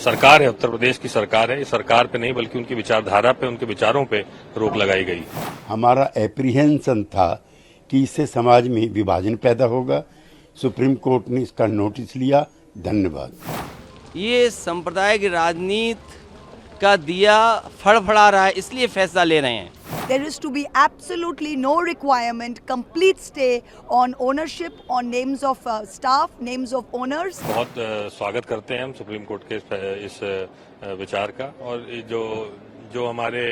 सरकार है, उत्तर प्रदेश की सरकार है, इस सरकार पे नहीं बल्कि उनकी विचारधारा पे, उनके विचारों पे रोक लगाई गई। हमारा एप्रीहेंशन था कि इससे समाज में विभाजन पैदा होगा। सुप्रीम कोर्ट ने इसका नोटिस लिया। धन्यवाद। ये सांप्रदायिक राजनीति का दिया फड़फड़ा रहा है, इसलिए फैसला ले रहे हैं। There is to be absolutely no requirement, complete stay on ownership, on names of staff, names of owners. बहुत स्वागत करते हैं हम सुप्रीम कोर्ट के इस विचार का, और जो हमारे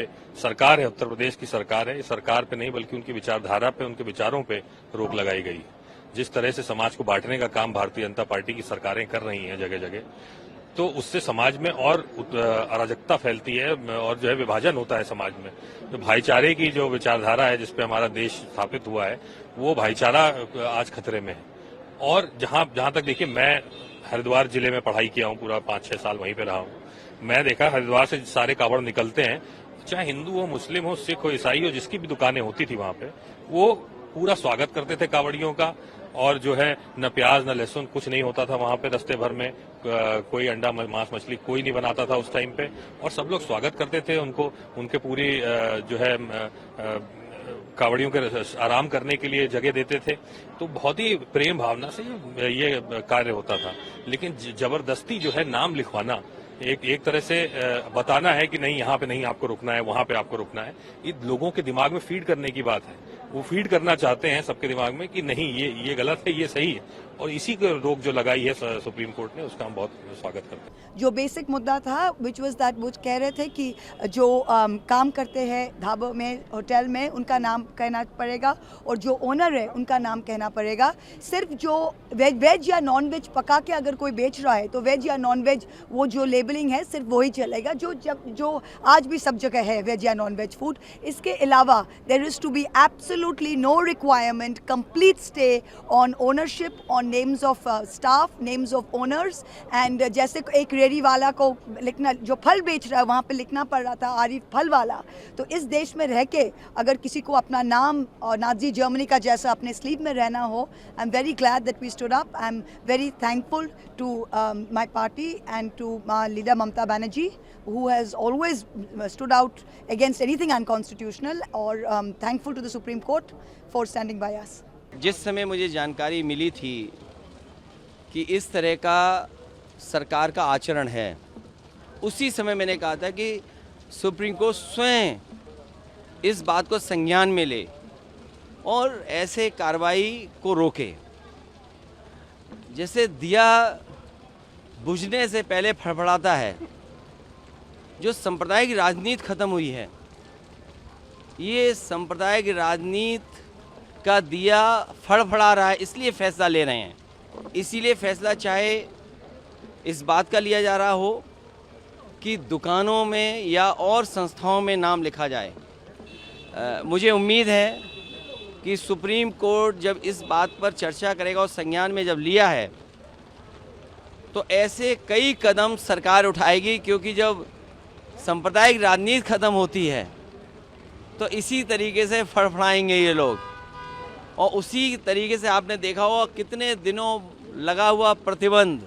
सरकार है, उत्तर प्रदेश की सरकार है, इस सरकार पे नहीं बल्कि उनकी विचारधारा पे, उनके विचारों पे रोक लगाई गई। जिस तरह से समाज को बांटने का काम भारतीय जनता पार्टी की सरकारें कर रही हैं जगह जगह, तो उससे समाज में और अराजकता फैलती है और जो है विभाजन होता है समाज में। तो भाईचारे की जो विचारधारा है जिसपे हमारा देश स्थापित हुआ है, वो भाईचारा आज खतरे में है। और जहां तक देखिए, मैं हरिद्वार जिले में पढ़ाई किया हूं, पूरा 5-6 साल वहीं पे रहा हूं। मैं देखा हरिद्वार से सारे कावड़ निकलते हैं, चाहे हिंदू हो, मुस्लिम हो, सिख हो, ईसाई हो, जिसकी भी दुकानें होती थी वहां पे, वो पूरा स्वागत करते थे कावड़ियों का। और जो है न प्याज न लहसुन कुछ नहीं होता था वहां पे, रास्ते भर में कोई अंडा मांस मछली कोई नहीं बनाता था उस टाइम पे, और सब लोग स्वागत करते थे उनको, उनके पूरी जो है कावड़ियों के आराम करने के लिए जगह देते थे। तो बहुत ही प्रेम भावना से ये कार्य होता था। लेकिन जबरदस्ती जो है नाम लिखवाना, एक तरह से बताना है कि नहीं, यहाँ पे नहीं आपको रुकना है, वहां पे आपको रुकना है, ये लोगों के दिमाग में फीड करने की बात है। वो फीड करना चाहते हैं सबके दिमाग में कि नहीं, ये गलत है, ये सही है, और इसी को रोक जो लगाई है सुप्रीम कोर्ट ने, उसका हम बहुत स्वागत करते हैं। जो बेसिक मुद्दा था विच वाज दैट, वो कह रहे थे कि जो काम करते हैं ढाबों में, होटल में, उनका नाम कहना पड़ेगा, और जो ओनर है उनका नाम कहना पड़ेगा। सिर्फ जो वेज या नॉन वेज पका के अगर कोई बेच रहा है तो वेज या नॉन वेज वो जो लेबलिंग है सिर्फ वही चलेगा, जो आज भी सब जगह है, वेज या नॉन वेज फूड। इसके अलावा there is to be absolutely no requirement, complete stay on ownership, on names of staff, names of owners. And जैसे एक रेडी वाला को लिखना, जो फल बेच रहा है वहाँ पे लिखना पड़ रहा था आरिफ फल वाला, तो इस देश में रह के अगर किसी को अपना नाम और नाजी जर्मनी का जैसा अपने स्लीव में रहना हो, I am very glad that we stood up. I am very thankful to my party and to my leader Mamata Banerjee, who has always stood out against anything unconstitutional, or thankful to the Supreme Court for standing by us. जिस समय मुझे जानकारी मिली थी कि इस तरह का सरकार का आचरण है, उसी समय मैंने कहा था कि सुप्रीम कोर्ट स्वयं इस बात को संज्ञान में ले और ऐसे कार्रवाई को रोके। जैसे दिया बुझने से पहले फड़फड़ाता है, जो सांप्रदायिक राजनीति खत्म हुई है, ये सांप्रदायिक राजनीति का दिया फड़फड़ा रहा है, इसलिए फैसला ले रहे हैं। इसीलिए फैसला चाहे इस बात का लिया जा रहा हो कि दुकानों में या और संस्थाओं में नाम लिखा जाए। मुझे उम्मीद है कि सुप्रीम कोर्ट जब इस बात पर चर्चा करेगा और संज्ञान में जब लिया है, तो ऐसे कई कदम सरकार उठाएगी, क्योंकि जब सांप्रदायिक राजनीति खत्म होती है तो इसी तरीके से फड़फड़ाएंगे ये लोग। और उसी तरीके से आपने देखा होगा कितने दिनों लगा हुआ प्रतिबंध,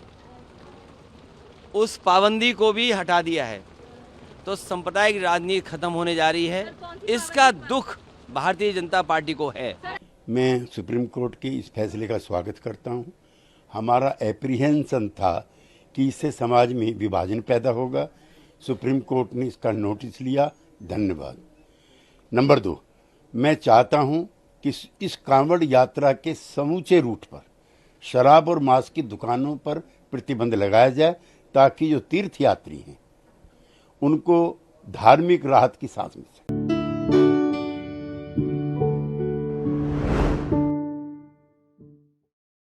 उस पाबंदी को भी हटा दिया है। तो सांप्रदायिक राजनीति खत्म होने जा रही है, इसका दुख भारतीय जनता पार्टी को है। मैं सुप्रीम कोर्ट के इस फैसले का स्वागत करता हूं। हमारा एप्रीहेंशन था कि इससे समाज में विभाजन पैदा होगा। सुप्रीम कोर्ट ने इसका नोटिस लिया। धन्यवाद। नंबर 2, मैं चाहता हूं कि इस कांवड़ यात्रा के समूचे रूट पर शराब और मांस की दुकानों पर प्रतिबंध लगाया जाए, ताकि जो तीर्थयात्री हैं उनको धार्मिक राहत की सांस मिल सके।